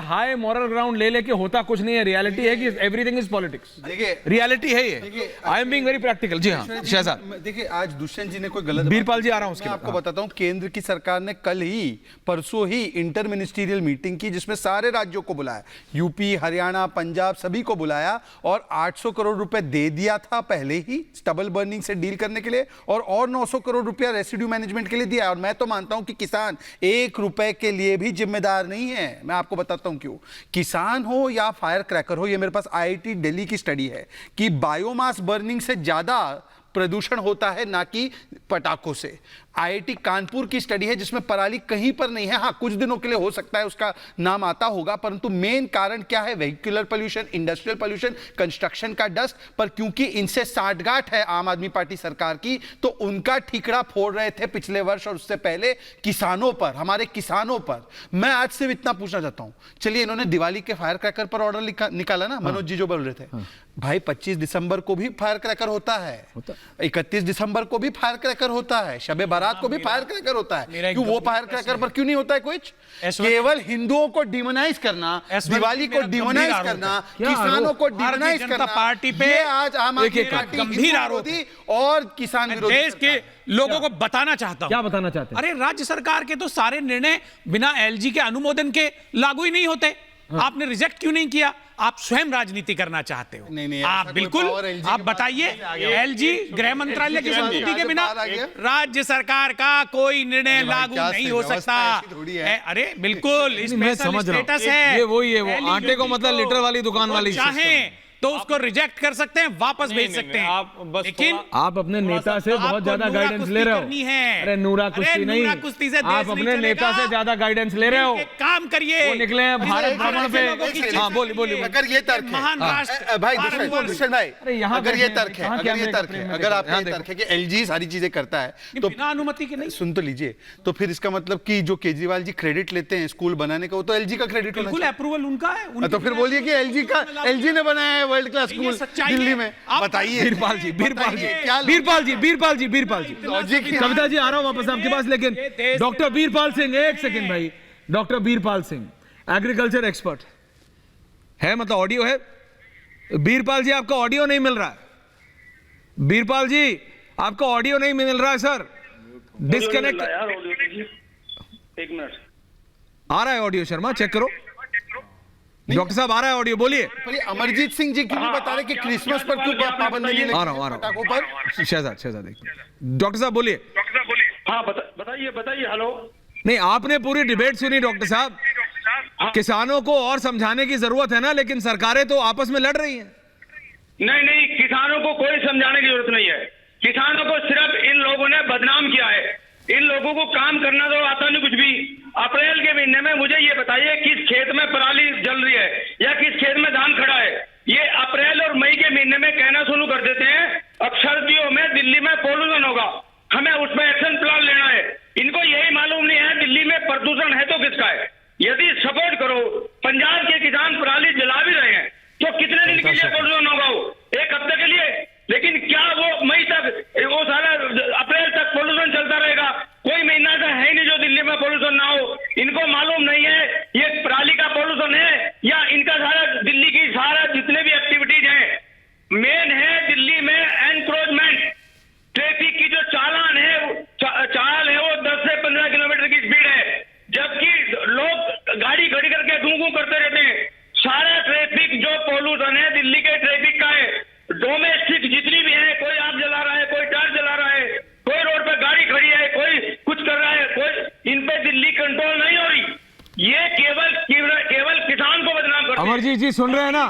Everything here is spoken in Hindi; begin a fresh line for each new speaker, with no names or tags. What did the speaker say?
हाई मॉरल ग्राउंड ले लेके होता कुछ नहीं है। रियलिटी है कि एवरीथिंग इज पॉलिटिक्स।
देखिए,
रियलिटी है ये। I am being very practical. जी हाँ शहजाद।
देखिए, आज दुष्यंत जी ने कोई गलत
बीरपाल जी आ रहा हूं उसके
मैं आपको बताता हूं, केंद्र की सरकार ने कल ही परसों ही इंटर मिनिस्ट्रियल मीटिंग की, जिसमें सारे राज्यों को बुलाया, यूपी, हरियाणा, पंजाब, सभी को बुलाया और 800 करोड़ रुपए दे दिया था पहले ही स्टबल बर्निंग से डील करने के लिए, और 900 करोड़ रुपया रेसिड्यू मैनेजमेंट के लिए दिया। और मैं तो मानता हूं कि किसान 1 रुपए के लिए भी जिम्मेदार नहीं है। मैं आपको बताता हूं क्यों। किसान हो या फायर क्रैकर हो, ये मेरे पास IIT दिल्ली की स्टडी है कि बायोमास बर्निंग से ज्यादा प्रदूषण होता है ना कि पटाखों से। IIT कानपुर की स्टडी है जिसमें पराली कहीं पर नहीं है। हाँ, कुछ दिनों के लिए हो सकता है उसका नाम आता होगा, परंतु मेन कारण क्या है? Vehicular pollution, industrial pollution, construction का डस्ट। पर क्योंकि इनसे साठगांठ है आम आदमी पार्टी सरकार की, तो उनका ठीकरा फोड़ रहे थे पिछले वर्ष और उससे पहले किसानों पर, हमारे किसानों पर। मैं आज सिर्फ इतना पूछना चाहता हूं, चलिए इन्होंने दिवाली के फायर क्रैकर पर ऑर्डर निकाला ना, मनोज जी जो बोल रहे थे, भाई 25 दिसंबर को भी फायर क्रैकर होता है, 31 दिसंबर को भी फायर क्रैकर होता है, शबे बारात को भी फायर क्रैकर होता है। क्यों वो फायर क्रैकर पर क्यों नहीं होता है कुछ? केवल हिंदुओं को डिमोनाइज करना, दिवाली को डिमोनाइज करना, किसानों को डिमोनाइज करना,
पार्टी पे
आज आम आदमी पार्टी
गंभीर आरोप
और किसान विरोधी
देश के लोगों को बताना चाहता हूं।
क्या बताना चाहते हैं?
अरे राज्य सरकार के तो सारे निर्णय बिना LG के अनुमोदन के लागू ही नहीं होते। आपने रिजेक्ट क्यों नहीं किया? आप स्वयं राजनीति करना चाहते हो।
नहीं,
आप बिल्कुल, आप बताइए, LG गृह मंत्रालय की संमति के बिना राज्य सरकार का कोई निर्णय लागू नहीं हो सकता। अरे बिल्कुल,
मैं समझ रहा हूं, ये वही है, वो आटे को मतलब लीटर वाली दुकान वाली।
चाहें तो उसको रिजेक्ट कर सकते हैं, वापस भेज सकते हैं।
आप बस
लेकिन
आप अपने नेता से बहुत ज्यादा गाइडेंस ले रहे हो। अरे नूरा कुश्ती नहीं, आप अपने नेता से ज्यादा गाइडेंस ले रहे हो।
काम करिए,
वो निकले हैं भारत भ्रमण पे। हाँ बोलिए।
अगर ये तर्क है,
महान राष्ट्र
भाई दुष्यंत भाई, अगर ये तर्क है, अगर आपका ये तर्क है कि LG सारी चीजें करता है तो
बिना अनुमति के नहीं।
सुन तो लीजिए, तो फिर इसका मतलब कि जो केजरीवाल जी क्रेडिट लेते हैं स्कूल बनाने का, वो तो LG का क्रेडिट होना
बिल्कुल अप्रूवल उनका है।
तो फिर बोलिए कि LG ने बनाया है वर्ल्ड क्लास स्कूल दिल्ली में। बताइए
बीरपाल जी कविता जी आ रहा हूं वापस आपके पास, लेकिन डॉक्टर बीरपाल सिंह, एक सेकंड भाई, doctor Birpal Singh agriculture expert है, मतलब ऑडियो है। बीरपाल जी आपका ऑडियो नहीं मिल रहा है। बीरपाल जी आपका ऑडियो नहीं मिल रहा है सर, डिस्कनेक्ट।
एक मिनट
आ रहा है ऑडियो, शर्मा चेक करो। डॉक्टर साहब आ रहा है ऑडियो, बोलिए। अमरजीत सिंह जी क्यों बता रहे कि क्रिसमस पर क्यों पाबंदी नहीं लगी? आ रहा हूं पटाखों पर। शहजाद डॉक्टर साहब बोलिए।
हाँ बताइए। हेलो।
नहीं, आपने पूरी डिबेट सुनी डॉक्टर साहब। किसानों को और समझाने की जरूरत है ना, लेकिन सरकारें तो आपस में लड़ रही हैं।
नहीं, किसानों को कोई समझाने की जरूरत नहीं है। किसानों को सिर्फ इन लोगों ने बदनाम किया है। इन लोगों को काम करना तो आता नहीं कुछ भी। अप्रैल के महीने में मुझे ये बताइए किस खेत में पराली जल रही है या किस खेत में धान खड़ा है? ये अप्रैल और मई के महीने में कहना शुरू कर देते हैं अब सर्दियों में दिल्ली में पोल्यूशन होगा, हमें उसमें एक्शन प्लान लेना है। इनको यही मालूम नहीं है दिल्ली में प्रदूषण है तो किसका है। यदि सपोर्ट करो, पंजाब के किसान पराली जला भी रहे हैं, तो कितने दिन के लिए पोल्यूशन होगा? वो 1 हफ्ते के लिए। लेकिन क्या वो मई तक, वो सारा अप्रैल तक पोल्यूशन चलता रहेगा? कोई महीना का है नहीं जो दिल्ली में पोल्यूशन ना हो। इनको मालूम नहीं है ये पराली का पोल्यूशन है या इनका सारा दिल्ली की सारा जितने भी एक्टिविटीज हैं। मेन है दिल्ली में एनक्रोचमेंट, ट्रैफिक की जो चालान है, चाल है वो 10 से 15 किलोमीटर की स्पीड है, जबकि लोग गाड़ी खड़ी करके घूं करते रहते हैं। सारा ट्रैफिक जो पोल्यूशन है दिल्ली के ट्रैफिक का है। डोमेस्टिक जितनी भी है, कोई आग जला रहा है, कोई टायर जला रहा है, कोई रोड पे गाड़ी खड़ी है, कोई कुछ कर रहा है, कोई इन पे दिल्ली कंट्रोल नहीं हो रही। ये केवल किसान को बदनाम करते हैं।
अमरजीत जी सुन रहे हैं ना?